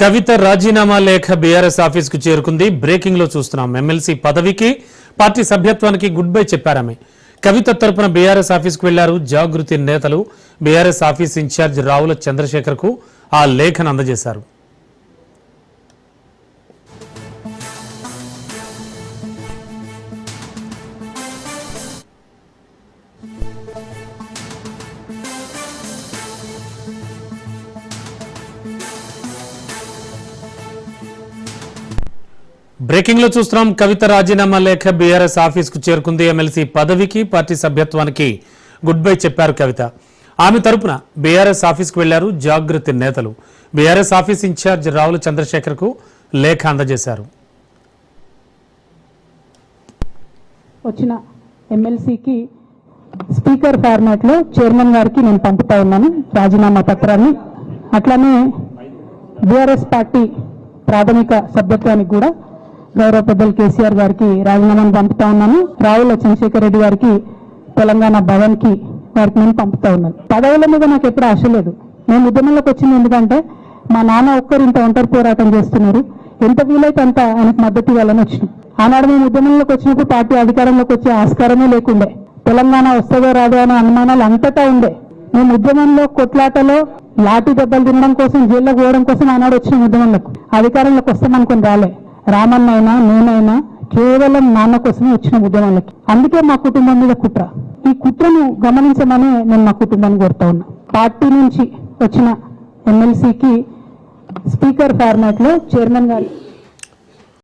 కవిత రాజీనామా లేఖ BRS office కు చేరుకుంది. బ్రేకింగ్ లో చూస్తున్నాం. ఎమ్మెల్సీ పదవికి పార్టీ సభ్యత్వానికి గుడ్ బై చెప్పారామె. కవిత తరపున బీఆర్ఎస్ ఆఫీస్ కు వెళ్లారు జాగృతి నేతలు. బీఆర్ఎస్ ఆఫీస్ ఇన్ఛార్జ్ రావుల చంద్రశేఖర్ కు ఆ లేఖను అందజేశారు. బ్రేకింగ్ లో చూస్తున్నాం. కవిత రాజీనామా లేఖ బీఆర్ఎస్ ఆఫీస్ కు చేరుకుంది. ఎమ్మెల్సీ పదవికి పార్టీ సభ్యత్వానికి గుడ్ బై చెప్పారు కవిత. ఆమె తరపున బీఆర్ఎస్ ఆఫీస్ కు వెళ్లారు జాగృతి నేతలు. బీఆర్ఎస్ ఆఫీస్ ఇన్ఛార్జ్ రావుల చంద్రశేఖర్ కు లేఖ అందజేశారు. వచ్చిన ఎమ్మెల్సీకి స్పీకర్ ఫార్మాట్ లో చైర్మన్ గారికి నేను పంపుతా ఉన్నాను రాజీనామా పత్రాన్ని. అట్లానే బీఆర్ఎస్ పార్టీ ప్రాథమిక సభ్యత్వానికి కూడా గౌరవ పెద్దలు కేసీఆర్ గారికి రాజీనామాను పంపుతా ఉన్నాను. రావుల చంద్రశేఖర్ రెడ్డి గారికి తెలంగాణ భవన్ కి వారికి నేను పంపుతా ఉన్నాను. పదవుల మీద నాకు ఎప్పుడు ఆశ లేదు. నేను ఉద్యమంలోకి వచ్చింది ఎందుకంటే మా నాన్న ఒక్కరు ఇంత ఒంటరి పోరాటం చేస్తున్నారు, ఎంత వీలైతే అంత ఆయనకు మద్దతు ఇవ్వాలని వచ్చినాం. ఆనాడు మేము ఉద్యమంలోకి వచ్చినప్పుడు పార్టీ అధికారంలోకి వచ్చే ఆస్కారమే లేకుండే. తెలంగాణ వస్తుందో రాదో అనే అనుమానాలు అంతటా ఉండే. మేము ఉద్యమంలో కొట్లాటలో లాఠీ దెబ్బలు తినడం కోసం, జైల్లోకి పోవడం కోసం ఆనాడు వచ్చిన ఉద్యమంలోకి. అధికారంలోకి వస్తామనుకుని రాలే. రామన్నైనా నేనైనా కేవలం నాన్న కోసమే వచ్చిన ఉద్యమాలకి. అందుకే మా కుటుంబం మీద కుట్ర. ఈ కుట్రను గమనించమని నేను మా కుటుంబాన్ని కోరుతా ఉన్నా. పార్టీ నుంచి వచ్చిన ఎమ్మెల్సీకి స్పీకర్ ఫార్మాట్ లో చైర్మన్ గారు